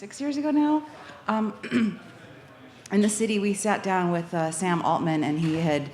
6 years ago now. In the city, we sat down with Sam Altman, and he had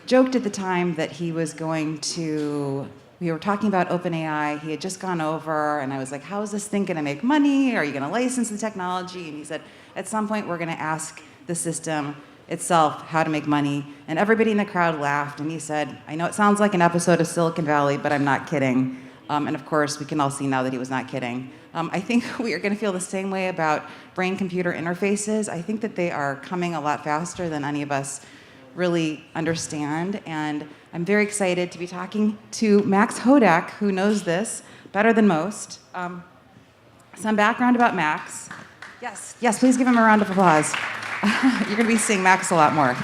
joked at the time that he was going to, we were talking about OpenAI, he had just gone over, and I was like, how is this thing gonna make money? Are you gonna license the technology? And he said, at some point, we're gonna ask the system itself how to make money. And everybody in the crowd laughed, and he said, I know it sounds like an episode of Silicon Valley, but I'm not kidding. And of course, we can all see now that he was not kidding. I think we are going to feel the same way about brain-computer interfaces. I think that they are coming a lot faster than any of us really understand. And I'm very excited to be talking to Max Hodak, who knows this better than most. Some background about Max. Yes, please give him a round of applause. You're going to be seeing Max a lot more.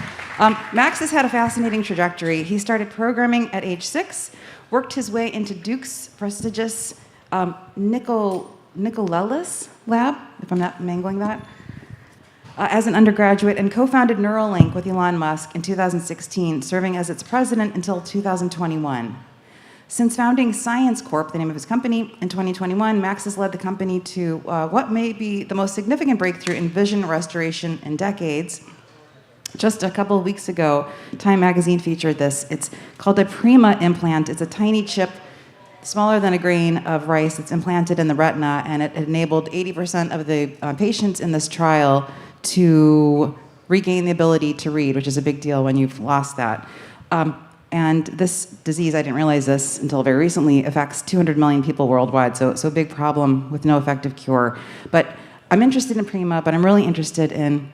Max has had a fascinating trajectory. He started programming at age 6, worked his way into Duke's prestigious Nicolelis lab, if I'm not mangling that, as an undergraduate, and co-founded Neuralink with Elon Musk in 2016, serving as its president until 2021. Since founding Science Corp, the name of his company, in 2021, Max has led the company to what may be the most significant breakthrough in vision restoration in decades. Just a couple of weeks ago, Time magazine featured this. It's called a Prima implant. It's a tiny chip, smaller than a grain of rice. It's implanted in the retina, and it enabled 80% of the patients in this trial to regain the ability to read, which is a big deal when you've lost that. And this disease, I didn't realize this until very recently, affects 200 million people worldwide, so a big problem with no effective cure. But I'm interested in Prima, but I'm really interested in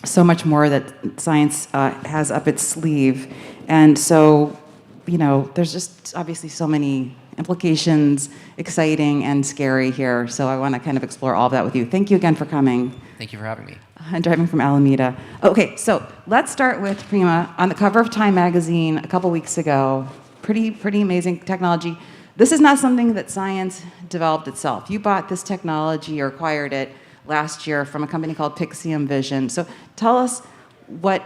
so much more that science has up its sleeve. And so, there's just obviously so many implications, exciting and scary here. So I want to kind of explore all of that with you. Thank you again for coming. Thank you for having me. I'm driving from Alameda. Okay, so let's start with Prima. On the cover of Time magazine a couple weeks ago, pretty amazing technology. This is not something that science developed itself. You bought this technology or acquired it last year from a company called Pixium Vision. So tell us what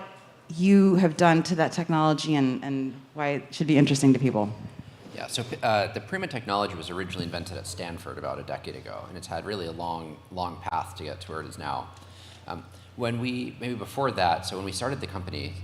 you have done to that technology and why it should be interesting to people. Yeah, so the Prima technology was originally invented at Stanford about a decade ago, and it's had really a long path to get to where it is now. Maybe before that, so when we started the company,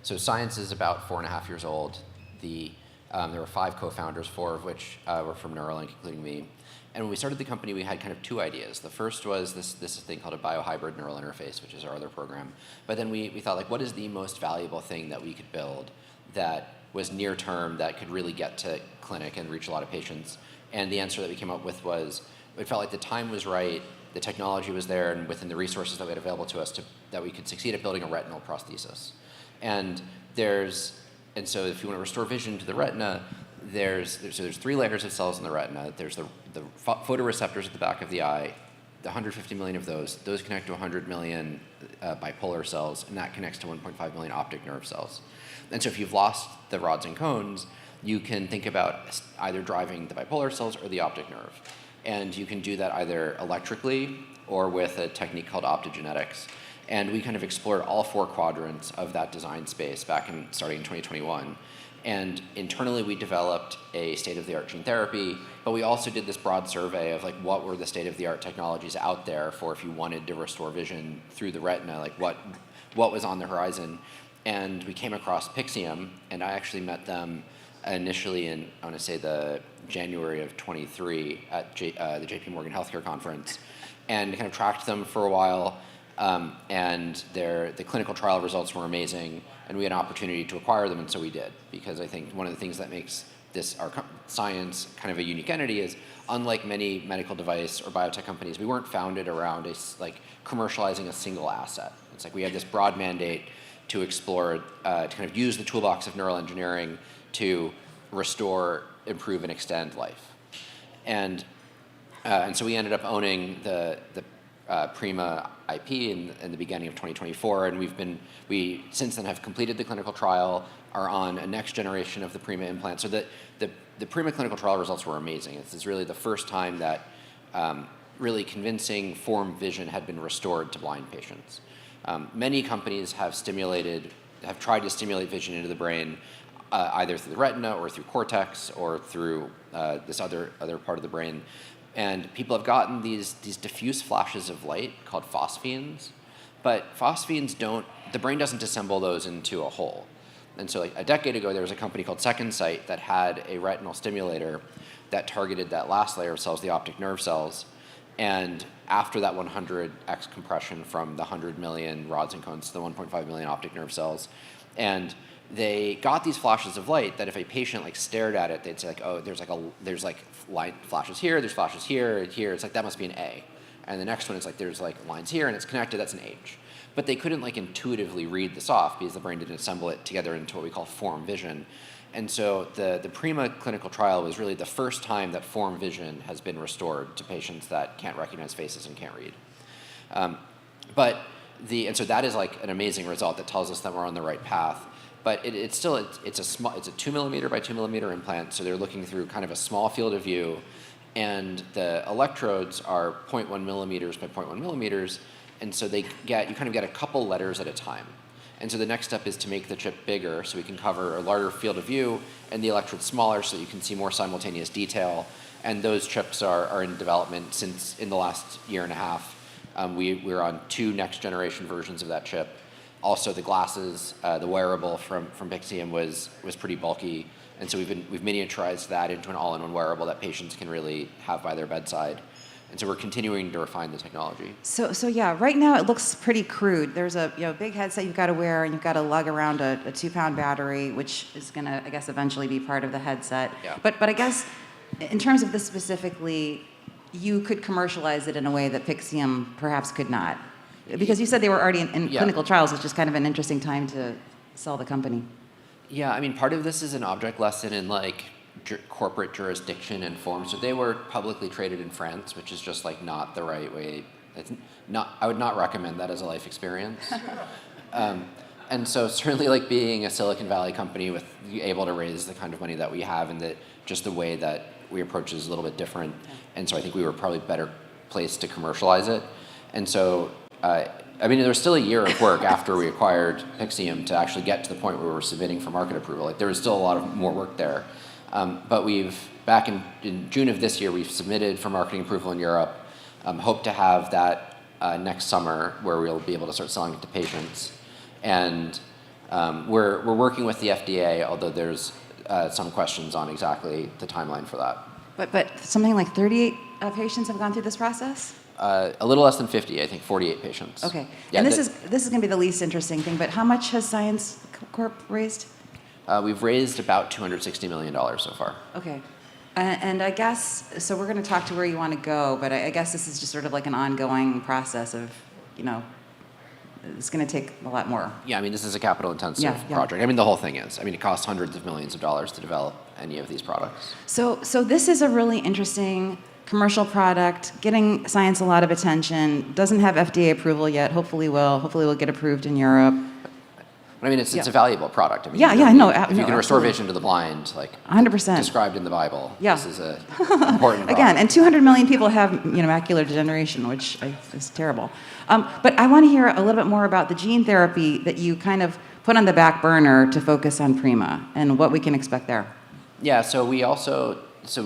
so science is about 4.5 years old. There were 5 co-founders, 4 of which were from Neuralink, including me. And when we started the company, we had kind of 2 ideas. The first was this thing called a biohybrid neural interface, which is our other program. But then we thought, like, what is the most valuable thing that we could build that was near term, that could really get to clinic and reach a lot of patients? And the answer that we came up with was, it felt like the time was right, the technology was there, and within the resources that we had available to us that we could succeed at building a retinal prosthesis. And so if you want to restore vision to the retina, there's 3 layers of cells in the retina. There's the photoreceptors at the back of the eye, the 150 million of those connect to 100 million bipolar cells, and that connects to 1.5 million optic nerve cells. And so if you've lost the rods and cones, you can think about either driving the bipolar cells or the optic nerve. And you can do that either electrically or with a technique called optogenetics. And we kind of explored all 4 quadrants of that design space starting in 2021. And internally, we developed a state-of-the-art gene therapy, but we also did this broad survey of like what were the state-of-the-art technologies out there for if you wanted to restore vision through the retina, like what was on the horizon. And we came across Pixium, and I actually met them initially in, I want to say, the January of 23 at the JP Morgan Healthcare Conference, and kind of tracked them for a while. And the clinical trial results were amazing, and we had an opportunity to acquire them, and so we did. Because I think one of the things that makes our science kind of a unique entity is, unlike many medical device or biotech companies, we weren't founded around commercializing a single asset. It's like we had this broad mandate to explore, to kind of use the toolbox of neural engineering to restore, improve, and extend life. And so we ended up owning the Prima IP in the beginning of 2024, and we since then have completed the clinical trial, are on a next generation of the Prima implant. So the Prima clinical trial results were amazing. It's really the first time that really convincing form vision had been restored to blind patients. Many companies have tried to stimulate vision into the brain, either through the retina or through cortex or through this other part of the brain. And people have gotten these diffuse flashes of light called phosphenes, but phosphenes the brain doesn't assemble those into a whole. And so like a decade ago, there was a company called Second Sight that had a retinal stimulator that targeted that last layer of cells, the optic nerve cells. And after that 100x compression from the 100 million rods and cones to the 1.5 million optic nerve cells, and they got these flashes of light that if a patient like stared at it, they'd say like, oh, there's like light flashes here, there's flashes here, and here. It's like that must be an A. And the next one is like there's like lines here and it's connected, that's an H. But they couldn't like intuitively read this off because the brain didn't assemble it together into what we call form vision. And so the Prima clinical trial was really the first time that form vision has been restored to patients that can't recognize faces and can't read. And so that is like an amazing result that tells us that we're on the right path. But it's a 2 millimeter by 2 millimeter implant, so they're looking through kind of a small field of view, and the electrodes are 0.1 millimeters by 0.1 millimeters, and so you kind of get a couple letters at a time. And so the next step is to make the chip bigger so we can cover a larger field of view, and the electrode smaller so you can see more simultaneous detail. And those chips are in development since in the last year and a half. We're on 2 next generation versions of that chip. Also, the glasses, the wearable from Pixium was pretty bulky, and so we've miniaturized that into an all-in-one wearable that patients can really have by their bedside. And so we're continuing to refine the technology. So yeah, right now it looks pretty crude. There's a big headset you've got to wear, and you've got to lug around a 2-pound battery, which is going to, I guess, eventually be part of the headset. Yeah. But I guess in terms of this specifically, you could commercialize it in a way that Pixium perhaps could not. Because you said they were already in clinical trials, which is kind of an interesting time to sell the company. Yeah, I mean, part of this is an object lesson in like corporate jurisdiction and form. So they were publicly traded in France, which is just like not the right way. I would not recommend that as a life experience. And so certainly like being a Silicon Valley company with able to raise the kind of money that we have, and that just the way that we approach it is a little bit different. And so I think we were probably better placed to commercialize it. And so I mean, there was still a year of work after we acquired Pixium to actually get to the point where we were submitting for market approval. Like there was still a lot of more work there. But back in June of this year, we've submitted for marketing approval in Europe. Hope to have that next summer where we'll be able to start selling it to patients. And we're working with the FDA, although there's some questions on exactly the timeline for that. But something like 38 patients have gone through this process? A little less than 50, I think 48 patients. Okay. Yeah, and this is going to be the least interesting thing, but how much has Science Corp raised? We've raised about $260 million so far. Okay. And I guess, so we're going to talk to where you want to go, but I guess this is just sort of like an ongoing process of, it's going to take a lot more. Yeah, I mean, this is a capital-intensive project. I mean, the whole thing is. I mean, it costs hundreds of millions of dollars to develop any of these products. So this is a really interesting commercial product, getting science a lot of attention, doesn't have FDA approval yet, hopefully will get approved in Europe. I mean, it's a valuable product. I mean, I know. If you can restore vision to the blind, like 100%. described in the Bible, Yeah. this is an important product. Again, and 200 million people have macular degeneration, which is terrible. But I want to hear a little bit more about the gene therapy that you kind of put on the back burner to focus on Prima and what we can expect there. Yeah, so we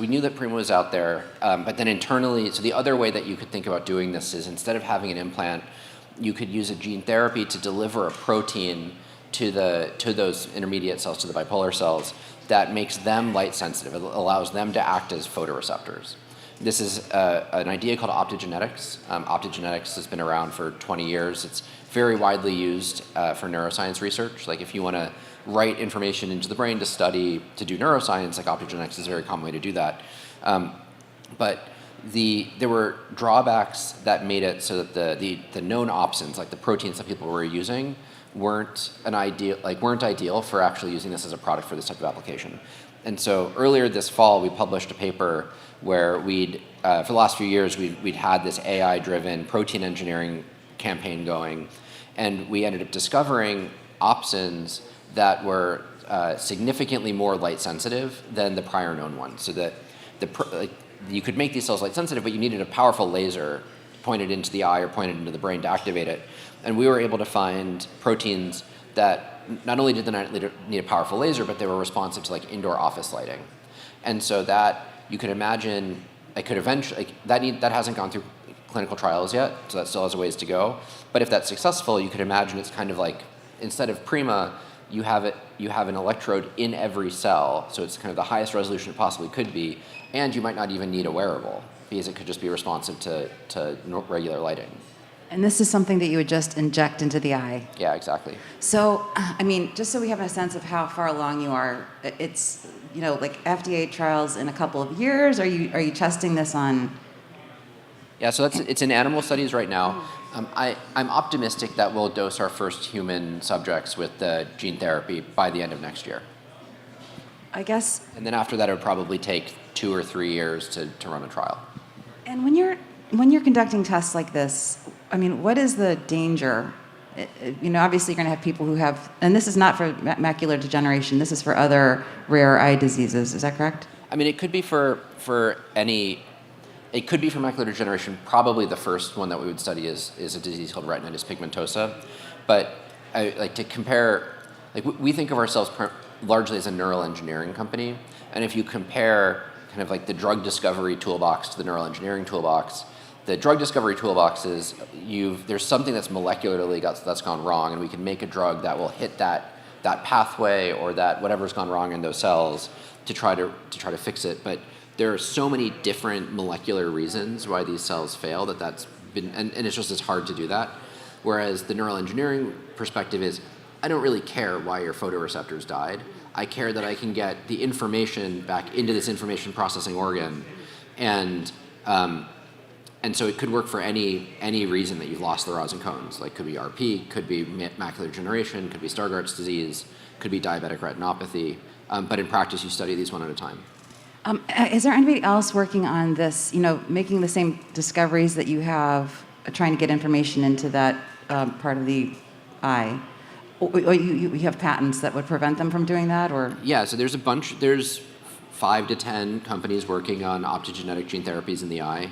knew that Prima was out there, but then internally, so the other way that you could think about doing this is instead of having an implant, you could use a gene therapy to deliver a protein to those intermediate cells, to the bipolar cells, that makes them light sensitive. It allows them to act as photoreceptors. This is an idea called Optogenetics. Optogenetics has been around for 20 years. It's very widely used for neuroscience research. Like if you want to write information into the brain to do neuroscience, like optogenetics is a very common way to do that. But there were drawbacks that made it so that the known opsins, like the proteins that people were using, weren't ideal for actually using this as a product for this type of application. And so earlier this fall, we published a paper where for the last few years, we'd had this AI-driven protein engineering campaign going, and we ended up discovering opsins that were significantly more light sensitive than the prior known ones. So that you could make these cells light sensitive, but you needed a powerful laser pointed into the eye or pointed into the brain to activate it. And we were able to find proteins that not only did they not need a powerful laser, but they were responsive to like indoor office lighting. And so that you could imagine I could eventually, that hasn't gone through clinical trials yet, so that still has a ways to go. But if that's successful, you could imagine it's kind of like, instead of Prima, you have an electrode in every cell, so it's kind of the highest resolution it possibly could be, and you might not even need a wearable, because it could just be responsive to regular lighting. And this is something that you would just inject into the eye. Yeah, exactly. So, I mean, just so we have a sense of how far along you are, it's, like FDA trials in a couple of years. Are you testing this on? Yeah, so it's in animal studies right now. I'm optimistic that we'll dose our first human subjects with the gene therapy by the end of next year. I guess. And then after that, it would probably take 2 or 3 years to run a trial. And when you're conducting tests like this, I mean, what is the danger? Obviously you're going to have people who have, and this is not for macular degeneration, this is for other rare eye diseases, is that correct? I mean, it could be for macular degeneration. Probably the first one that we would study is a disease called retinitis pigmentosa. But I like to compare, we think of ourselves largely as a neural engineering company. And if you compare kind of like the drug discovery toolbox to the neural engineering toolbox, the drug discovery toolbox is there's something that's molecularly that's gone wrong, and we can make a drug that will hit that pathway or that whatever's gone wrong in those cells to try to fix it. But there are so many different molecular reasons why these cells fail that's been, and it's just as hard to do that. Whereas the neural engineering perspective is, I don't really care why your photoreceptors died. I care that I can get the information back into this information processing organ, and so it could work for any reason that you've lost the rods and cones. Like, could be RP, could be macular degeneration, could be Stargardt's disease, could be diabetic retinopathy. But in practice, you study these one at a time. Is there anybody else working on this, making the same discoveries that you have, trying to get information into that part of the eye? Or you have patents that would prevent them from doing that, or? Yeah, so there's 5 to 10 companies working on optogenetic gene therapies in the eye.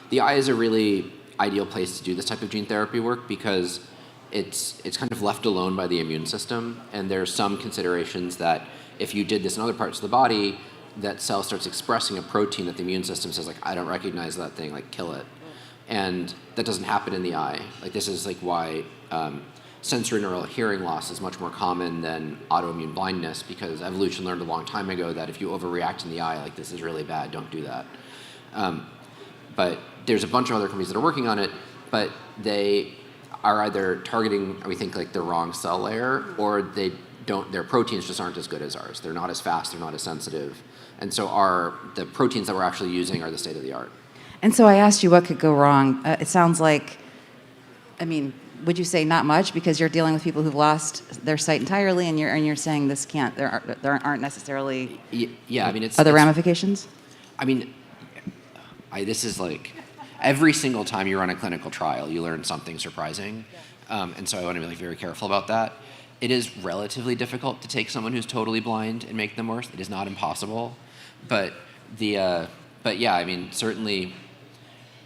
The eye is a really ideal place to do this type of gene therapy work because it's kind of left alone by the immune system, and there's some considerations that if you did this in other parts of the body, that cell starts expressing a protein that the immune system says, like, I don't recognize that thing, like, kill it. And that doesn't happen in the eye. Like, this is like why sensory neural hearing loss is much more common than autoimmune blindness, because evolution learned a long time ago that if you overreact in the eye, like, this is really bad, don't do that. But there's a bunch of other companies that are working on it, but they are either targeting, we think, like the wrong cell layer, or their proteins just aren't as good as ours. They're not as fast, they're not as sensitive. And so the proteins that we're actually using are the state of the art. And so I asked you what could go wrong. It sounds like, would you say not much, because you're dealing with people who've lost their sight entirely, and you're saying this can't, there aren't necessarily other ramifications? This is like, every single time you run a clinical trial, you learn something surprising. And so I want to be very careful about that. It is relatively difficult to take someone who's totally blind and make them worse. It is not impossible. But certainly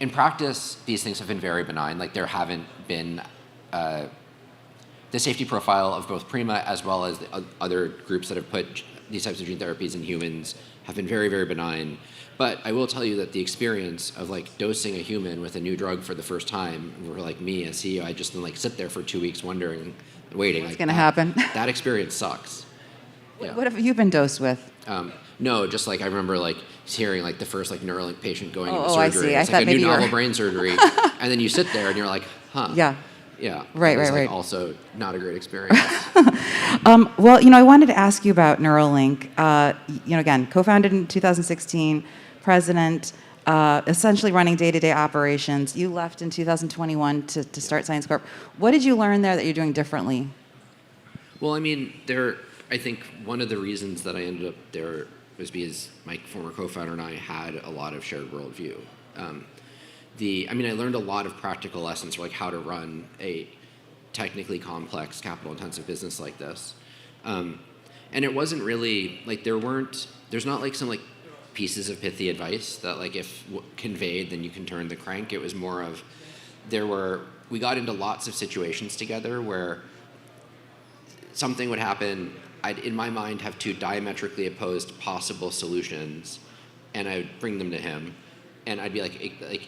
in practice, these things have been very benign. Like, there haven't been the safety profile of both Prima as well as the other groups that have put these types of gene therapies in humans have been very, very benign. But I will tell you that the experience of dosing a human with a new drug for the first time, where me as CEO, I just sit there for 2 weeks wondering, waiting. What's going to happen? That experience sucks. Yeah. What have you been dosed with? No, just I remember hearing the first Neuralink patient going into I surgery. see. It's I thought a maybe new novel brain surgery, and then you sit there and you're like, huh. Yeah. Yeah. Right. Also, not a great experience. Well, I wanted to ask you about Neuralink. Again, co-founded in 2016, president, essentially running day-to-day operations. You left in 2021 to start Science Corp. What did you learn there that you're doing differently? Well, I think one of the reasons that I ended up there was because my former co-founder and I had a lot of shared worldview. I learned a lot of practical lessons for how to run a technically complex, capital-intensive business like this. And it wasn't really, there's not some pieces of pithy advice that if conveyed, then you can turn the crank. It was more of, we got into lots of situations together where something would happen. I'd, in my mind, have 2 diametrically opposed possible solutions, and I would bring them to him, and I'd be like,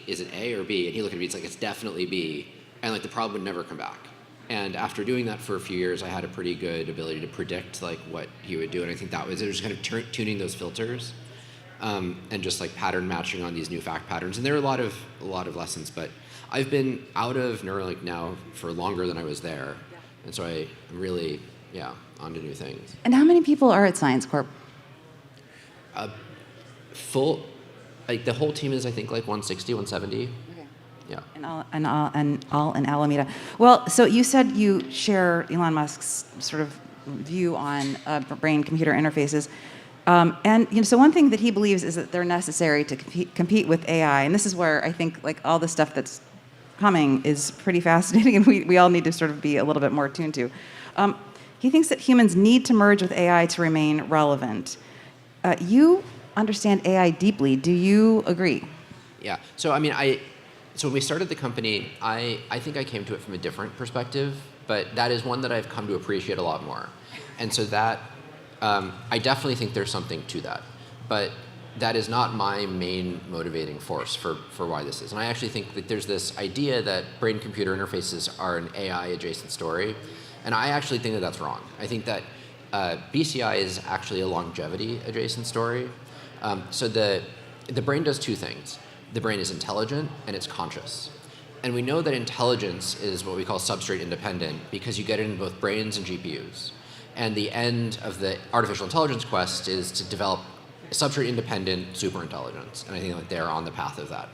is it A or B? And he'd look at me, it's like, it's definitely B, and like the problem would never come back. And after doing that for a few years, I had a pretty good ability to predict like what he would do, and I think that was, it was kind of tuning those filters, and just like pattern matching on these new fact patterns. And there are a lot of lessons, but I've been out of Neuralink now for longer than I was there, and so I'm really, on to new things. And how many people are at Science Corp? Full, like the whole team is I think like 160, 170. Okay. Yeah. And all in Alameda. Well, so you said you share Elon Musk's sort of view on brain-computer interfaces. And so one thing that he believes is that they're necessary to compete with AI. And this is where I think like all the stuff that's coming is pretty fascinating, and we all need to sort of be a little bit more attuned to. He thinks that humans need to merge with AI to remain relevant. You understand AI deeply. Do you agree? Yeah. So I mean, so when we started the company, I think I came to it from a different perspective, but that is one that I've come to appreciate a lot more. And so that, I definitely think there's something to that, but that is not my main motivating force for why this is. And I actually think that there's this idea that brain-computer interfaces are an AI-adjacent story, and I actually think that that's wrong. I think that BCI is actually a longevity-adjacent story. So the brain does two things. The brain is intelligent and it's conscious. And we know that intelligence is what we call substrate independent because you get it in both brains and GPUs. And the end of the artificial intelligence quest is to develop substrate independent superintelligence. And I think like they're on the path of that.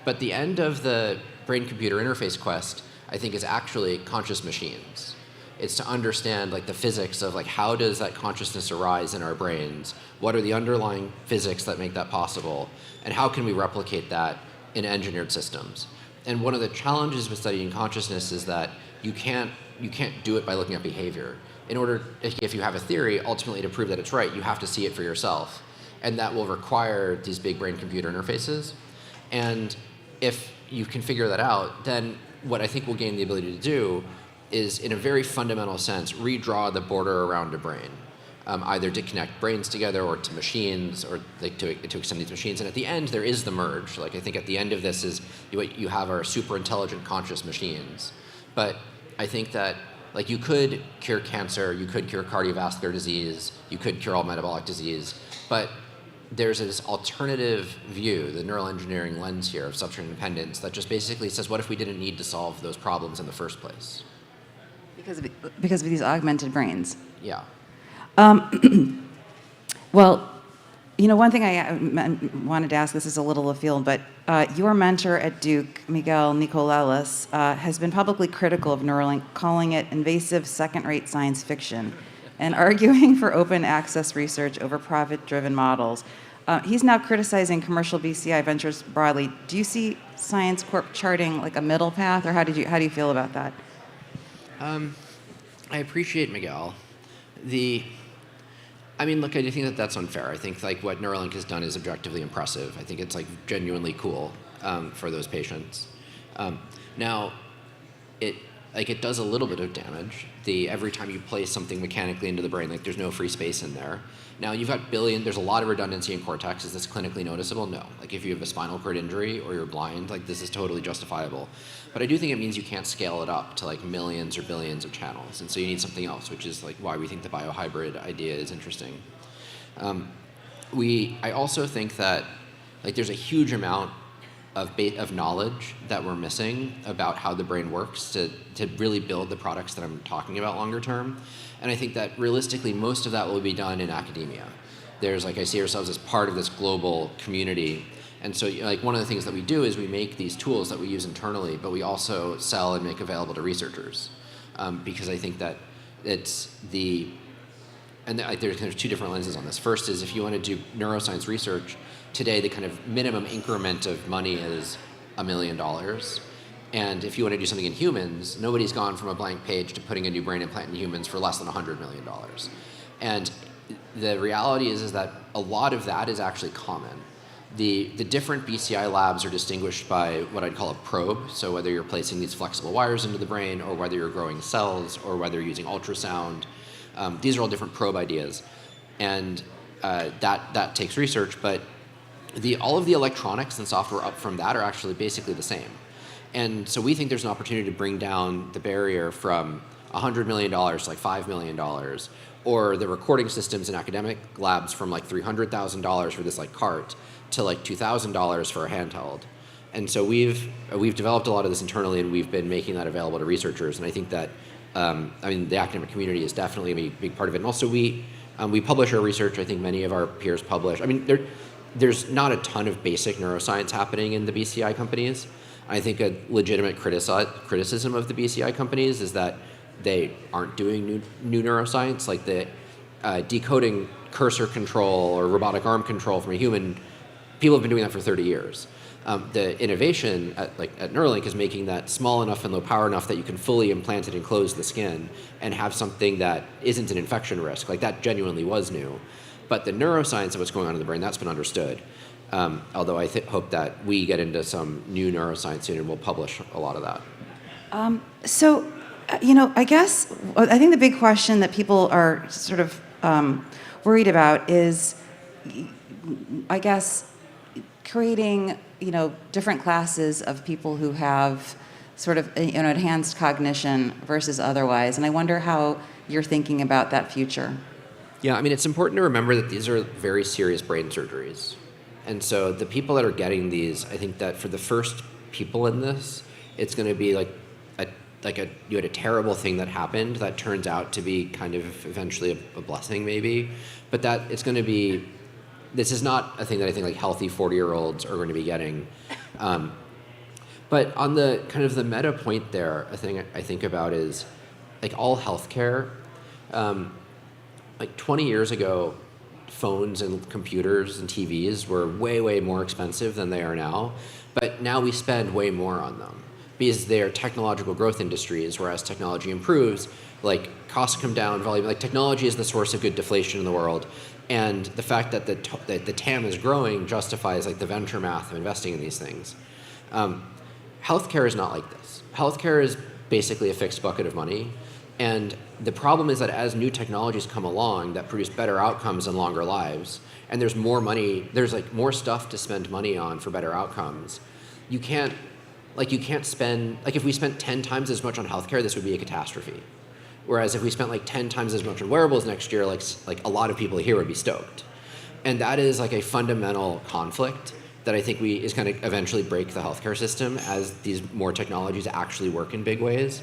But the end of the brain-computer interface quest, I think, is actually conscious machines. It's to understand like the physics of like how does that consciousness arise in our brains? What are the underlying physics that make that possible? And how can we replicate that in engineered systems? And one of the challenges with studying consciousness is that you can't do it by looking at behavior. In order, if you have a theory, ultimately to prove that it's right, you have to see it for yourself. And that will require these big brain-computer interfaces. And if you can figure that out, then what I think we'll gain the ability to do is, in a very fundamental sense, redraw the border around a brain, either to connect brains together or to machines, or like to extend these machines. And at the end, there is the merge. Like I think at the end of this is what you have are super intelligent, conscious machines. But I think that like you could cure cancer, you could cure cardiovascular disease, you could cure all metabolic disease, but there's this alternative view, the neural engineering lens here of substrate independence, that just basically says, what if we didn't need to solve those problems in the first place? Because of these augmented brains. Yeah. Well, one thing I wanted to ask, this is a little afield, but your mentor at Duke, Miguel Nicolelis, has been publicly critical of Neuralink, calling it invasive second-rate science fiction and arguing for open access research over profit-driven models. He's now criticizing commercial BCI ventures broadly. Do you see Science Corp charting like a middle path, or how do you feel about that? I appreciate Miguel. I mean, look, I do think that that's unfair. I think like what Neuralink has done is objectively impressive. I think it's like genuinely cool for those patients. Now, it does a little bit of damage. Every time you place something mechanically into the brain, like there's no free space in there. Now you've got there's a lot of redundancy in cortex. Is this clinically noticeable? No. Like if you have a spinal cord injury or you're blind, like this is totally justifiable. But I do think it means you can't scale it up to like millions or billions of channels. And so you need something else, which is like why we think the biohybrid idea is interesting. I also think that like there's a huge amount of knowledge that we're missing about how the brain works to really build the products that I'm talking about longer term. And I think that realistically, most of that will be done in academia. I see ourselves as part of this global community. And so like one of the things that we do is we make these tools that we use internally, but we also sell and make available to researchers. Because I think that there's two different lenses on this. First is if you want to do neuroscience research, today the kind of minimum increment of money is $1 million. And if you want to do something in humans, nobody's gone from a blank page to putting a new brain implant in humans for less than $100 million. And the reality is that a lot of that is actually common. The different BCI labs are distinguished by what I'd call a probe. So whether you're placing these flexible wires into the brain, or whether you're growing cells, or whether you're using ultrasound, these are all different probe ideas. And that takes research, but all of the electronics and software up from that are actually basically the same. And so we think there's an opportunity to bring down the barrier from $100 million to like $5 million, or the recording systems in academic labs from like $300,000 for this like cart to like $2,000 for a handheld. And so we've developed a lot of this internally, and we've been making that available to researchers. And I think that the academic community is definitely a big part of it. And also we publish our research. I think many of our peers publish. There's not a ton of basic neuroscience happening in the BCI companies. I think a legitimate criticism of the BCI companies is that they aren't doing new neuroscience, like the decoding cursor control or robotic arm control from a human. People have been doing that for 30 years. The innovation at Neuralink is making that small enough and low power enough that you can fully implant it and close the skin and have something that isn't an infection risk. Like that genuinely was new. But the neuroscience of what's going on in the brain, that's been understood. Although I hope that we get into some new neuroscience soon and we'll publish a lot of that. I guess, I think the big question that people are sort of worried about is, I guess, creating, different classes of people who have sort of, enhanced cognition versus otherwise. And I wonder how you're thinking about that future. Yeah, it's important to remember that these are very serious brain surgeries. And so the people that are getting these, I think that for the first people in this, it's going to be you had a terrible thing that happened that turns out to be kind of eventually a blessing maybe, but that it's going to be, this is not a thing that I think like healthy 40-year-olds are going to be getting. But on the kind of the meta point there, a thing I think about is like all healthcare, like 20 years ago, phones and computers and TVs were way, way more expensive than they are now, but now we spend way more on them because they're technological growth industries, whereas technology improves, like costs come down, volume, like technology is the source of good deflation in the world, and the fact that the TAM is growing justifies like the venture math of investing in these things. Healthcare is not like this. Healthcare is basically a fixed bucket of money, and the problem is that as new technologies come along that produce better outcomes and longer lives, and there's more money, there's like more stuff to spend money on for better outcomes, you can't spend, like if we spent 10 times as much on healthcare, this would be a catastrophe. Whereas if we spent like 10 times as much on wearables next year, like a lot of people here would be stoked. And that is like a fundamental conflict that I think is going to eventually break the healthcare system as these more technologies actually work in big ways.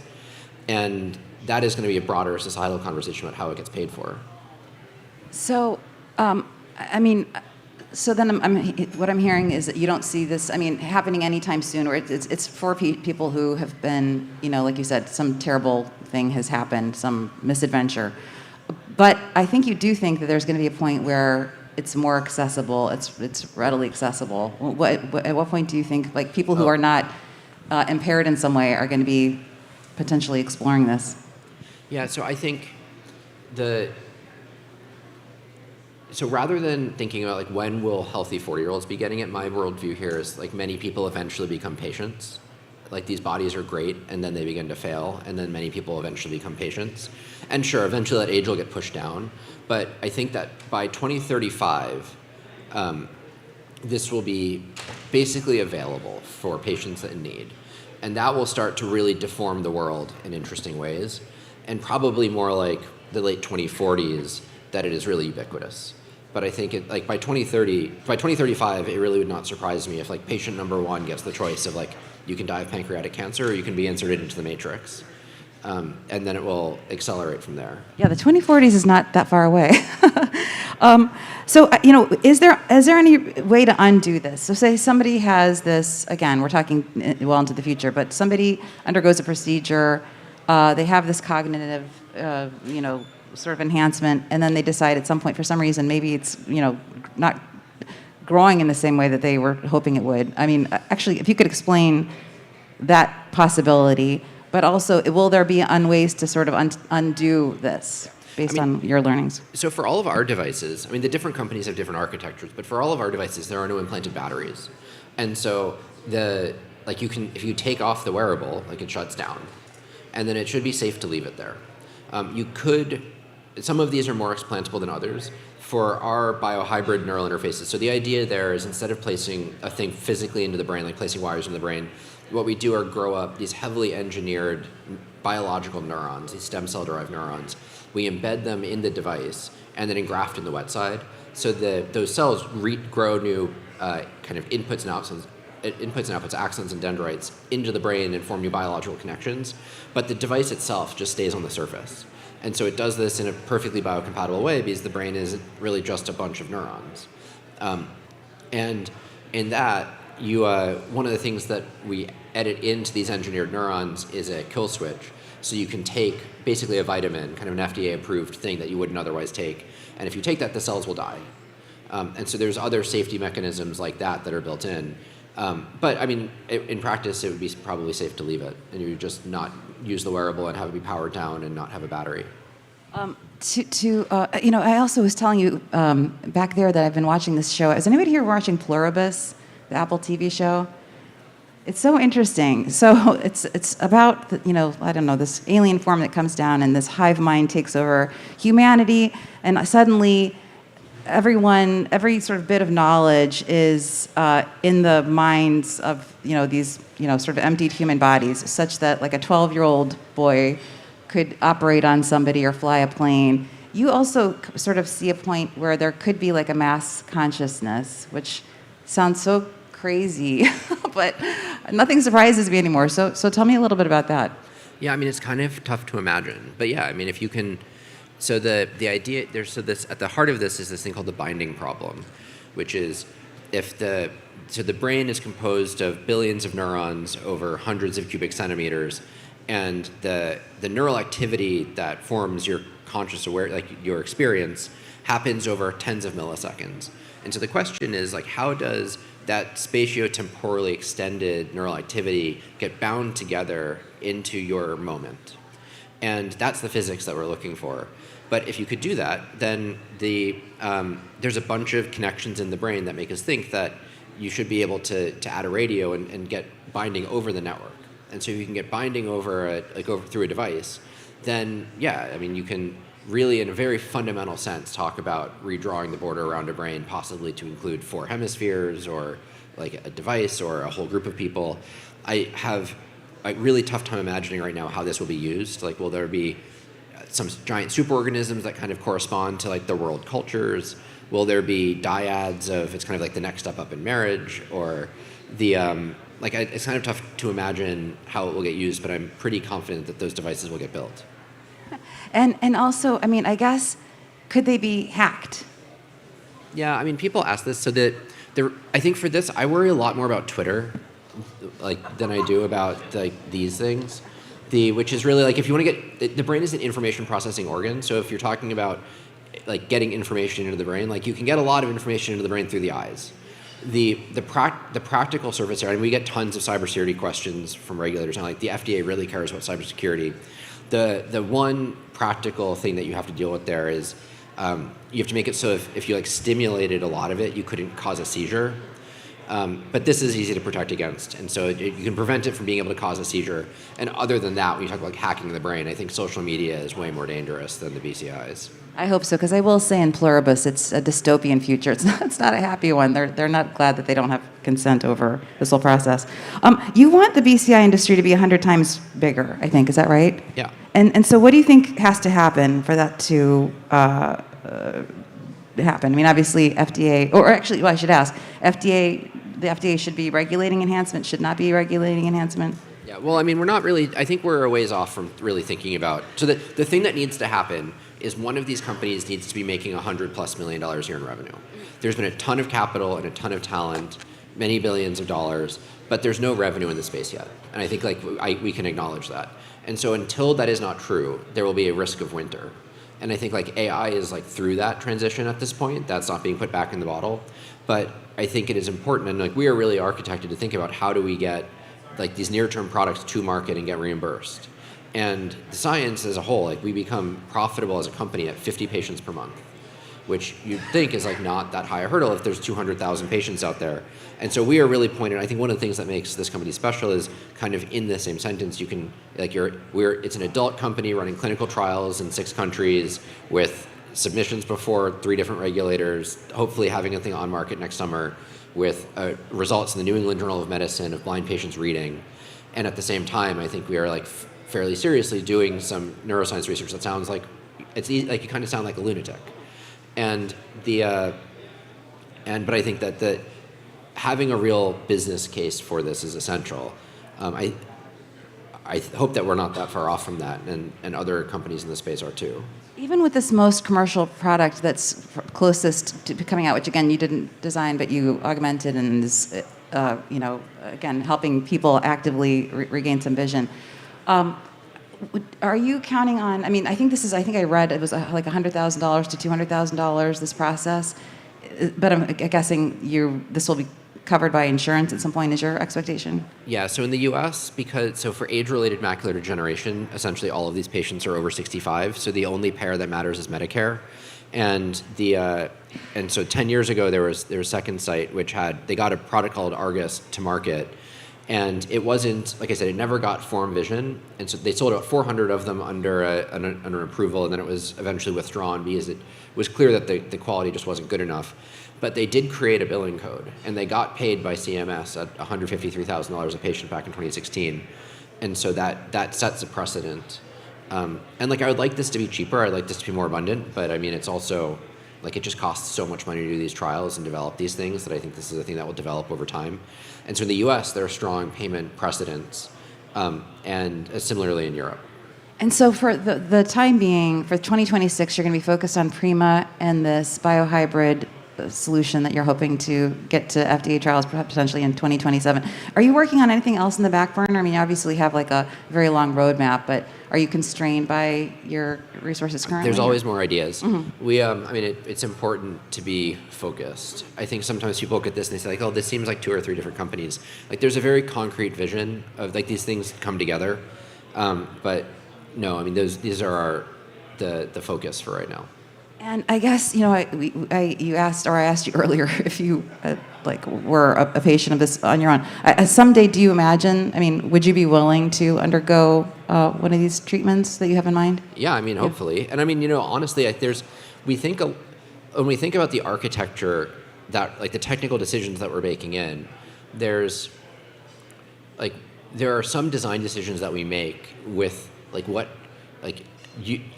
And that is going to be a broader societal conversation about how it gets paid for. So, so then what I'm hearing is that you don't see this, happening anytime soon, or it's for people who have been, like you said, some terrible thing has happened, some misadventure. But I think you do think that there's going to be a point where it's more accessible, it's readily accessible. At what point do you think, like, people who are not impaired in some way are going to be potentially exploring this? Yeah, so I think so rather than thinking about like when will healthy 40-year-olds be getting it, my worldview here is like many people eventually become patients. Like these bodies are great and then they begin to fail, and then many people eventually become patients. And sure, eventually that age will get pushed down, but I think that by 2035, this will be basically available for patients in need. And that will start to really deform the world in interesting ways, and probably more like the late 2040s that it is really ubiquitous. But I think by 2035, it really would not surprise me if like patient number one gets the choice of like, you can die of pancreatic cancer or you can be inserted into the matrix. And then it will accelerate from there. Yeah, the 2040s is not that far away. So, is there any way to undo this? So say somebody has this, again, we're talking well into the future, but somebody undergoes a procedure, they have this cognitive, sort of enhancement, and then they decide at some point, for some reason, maybe it's, not growing in the same way that they were hoping it would. Actually, if you could explain that possibility, but also, will there be ways to sort of undo this based on your learnings? So for all of our devices, the different companies have different architectures, but for all of our devices, there are no implanted batteries. And so if you take off the wearable, it shuts down. And then it should be safe to leave it there. Some of these are more explantable than others. for our biohybrid neural interfaces, so the idea there is instead of placing a thing physically into the brain, like placing wires in the brain, what we do are grow up these heavily engineered biological neurons, these stem cell derived neurons. We embed them in the device and then engraft in the wet side. So those cells grow new kind of inputs and outputs, axons and dendrites into the brain and form new biological connections. But the device itself just stays on the surface. And so it does this in a perfectly biocompatible way because the brain isn't really just a bunch of neurons. And in that, one of the things that we edit into these engineered neurons is a kill switch. So you can take basically a vitamin, kind of an FDA-approved thing that you wouldn't otherwise take. And if you take that, the cells will die. And so there's other safety mechanisms like that are built in. But I mean, in practice, it would be probably safe to leave it, and you would just not use the wearable and have it be powered down and not have a battery. I also was telling you back there that I've been watching this show. Is anybody here watching Pluribus, the Apple TV show? It's so interesting. So it's about this alien form that comes down and this hive mind takes over humanity, and suddenly every sort of bit of knowledge is in the minds of these sort of emptied human bodies, such that like a 12-year-old boy could operate on somebody or fly a plane. You also sort of see a point where there could be like a mass consciousness, which sounds so crazy, but nothing surprises me anymore. So tell me a little bit about that. Yeah, I mean, it's kind of tough to imagine. But yeah, I mean, if you can... So the idea, at the heart of this is this thing called the binding problem, which is the brain is composed of billions of neurons over hundreds of cubic centimeters, and the neural activity that forms your conscious your experience happens over tens of milliseconds. And so the question is how does that spatiotemporally extended neural activity get bound together into your moment? And that's the physics that we're looking for. But if you could do that, then there's a bunch of connections in the brain that make us think that you should be able to add a radio and get binding over the network. And so if you can get binding over through a device, then yeah, I mean, you can really, in a very fundamental sense, talk about redrawing the border around a brain, possibly to include 4 hemispheres or like a device or a whole group of people. I have a really tough time imagining right now how this will be used. Will there be some giant superorganisms that kind of correspond to the world cultures? Will there be dyads of, it's kind of like the next step up in marriage, or the it's kind of tough to imagine how it will get used, but I'm pretty confident that those devices will get built. And also, I mean, I guess, could they be hacked? Yeah, I mean, people ask this, so that I think for this, I worry a lot more about Twitter, than I do about these things. Which is really if you want to get, the brain is an information processing organ. So if you're talking about getting information into the brain, you can get a lot of information into the brain through the eyes. The practical surface area, and we get tons of cybersecurity questions from regulators, and the FDA really cares about cybersecurity. The one practical thing that you have to deal with there is you have to make it so if you stimulated a lot of it, you couldn't cause a seizure. But this is easy to protect against, and so you can prevent it from being able to cause a seizure. And other than that, when you talk about hacking the brain, I think social media is way more dangerous than the BCIs. I hope so, because I will say in Pluribus, it's a dystopian future. It's not a happy one. They're not glad that they don't have consent over this whole process. You want the BCI industry to be 100 times bigger, I think. Is that right? Yeah. And so what do you think has to happen for that to happen? I mean, obviously FDA, or actually, well, I should ask, the FDA should be regulating enhancement, should not be regulating enhancement? Yeah, well, I mean, we're not really, I think we're a ways off from really thinking about, so the thing that needs to happen is one of these companies needs to be making $100+ million a year in revenue. There's been a ton of capital and a ton of talent, many billions of dollars, but there's no revenue in the space yet. And I think we can acknowledge that. And so until that is not true, there will be a risk of winter. And I think AI is through that transition at this point. That's not being put back in the bottle. But I think it is important, and we are really architected to think about how do we get these near-term products to market and get reimbursed. And the science as a whole, we become profitable as a company at 50 patients per month, which you'd think is not that high a hurdle if there's 200,000 patients out there. And so we are really pointed, I think one of the things that makes this company special is kind of in the same sentence, you can, it's an adult company running clinical trials in 6 countries with submissions before 3 different regulators, hopefully having a thing on market next summer with results in the New England Journal of Medicine of blind patients reading. And at the same time, I think we are like fairly seriously doing some neuroscience research that sounds like like you kind of sound like a lunatic. And but I think that having a real business case for this is essential. I hope that we're not that far off from that, and other companies in the space are too. Even with this most commercial product that's closest to coming out, which again you didn't design but you augmented and is, again helping people actively regain some vision. Are you counting on? I mean, I think I read it was like $100,000 to $200,000 this process, but I'm guessing this will be covered by insurance at some point, is your expectation? Yeah, so in the US, for age-related macular degeneration, essentially all of these patients are over 65, so the only payer that matters is Medicare. And so 10 years ago, there was Second Sight, which they got a product called Argus to market, and it wasn't, like I said, it never got Form Vision, and so they sold about 400 of them under an approval, and then it was eventually withdrawn because it was clear that the quality just wasn't good enough. But they did create a billing code, and they got paid by CMS at $153,000 a patient back in 2016, and so that sets a precedent. And like I would like this to be cheaper, I'd like this to be more abundant, but I mean it's also like it just costs so much money to do these trials and develop these things that I think this is a thing that will develop over time. And so in the U.S. there are strong payment precedents, and similarly in Europe. And so for the time being, for 2026, you're going to be focused on Prima and this biohybrid solution that you're hoping to get to FDA trials potentially in 2027. Are you working on anything else in the back burner? I mean, you obviously have like a very long roadmap, but are you constrained by your resources currently? There's always more ideas. Mm-hmm. It's important to be focused. I think sometimes people look at this and they say like, oh, this seems like 2 or 3 different companies. Like there's a very concrete vision of like these things come together. But no, I mean, these are the focus for right now. And I guess, I asked you earlier if you were a patient of this on your own. Someday, do you imagine, I mean, would you be willing to undergo one of these treatments that you have in mind? Yeah, I mean, hopefully. And I mean, honestly, when we think about the architecture, that like the technical decisions that we're making in, there are some design decisions that we make with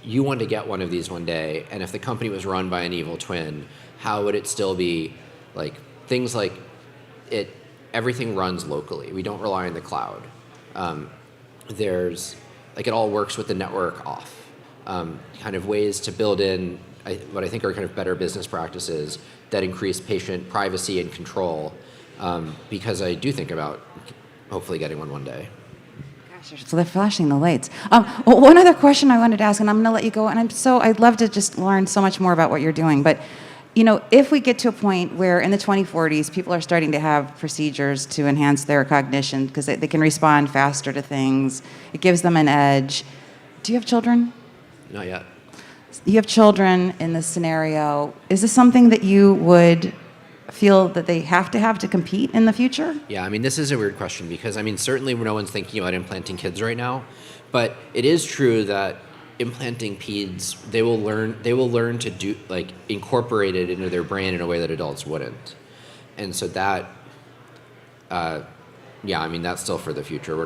you want to get one of these one day, and if the company was run by an evil twin, how would it still be like things like everything runs locally. We don't rely on the cloud. There's it all works with the network off. Kind of ways to build in what I think are kind of better business practices that increase patient privacy and control, because I do think about hopefully getting one day. So they're flashing the lights. One other question I wanted to ask, and I'm going to let you go, and I'd love to just learn so much more about what you're doing, but if we get to a point where in the 2040s people are starting to have procedures to enhance their cognition because they can respond faster to things, it gives them an edge. Do you have children? Not yet. You have children in this scenario. Is this something that you would feel that they have to compete in the future? Yeah, I mean, this is a weird question because, I mean, certainly no one's thinking about implanting kids right now, but it is true that implanting peds, they will learn to do, incorporate it into their brain in a way that adults wouldn't. And so that, yeah, I mean, that's still for the future.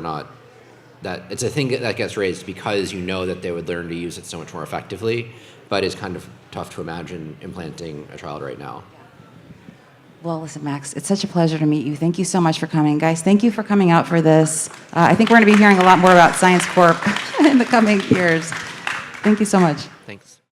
It's a thing that gets raised because that they would learn to use it so much more effectively, but it's kind of tough to imagine implanting a child right now. Well, listen, Max, it's such a pleasure to meet you. Thank you so much for coming. Guys, thank you for coming out for this. I think we're going to be hearing a lot more about Science Corp in the coming years. Thank you so much. Thanks.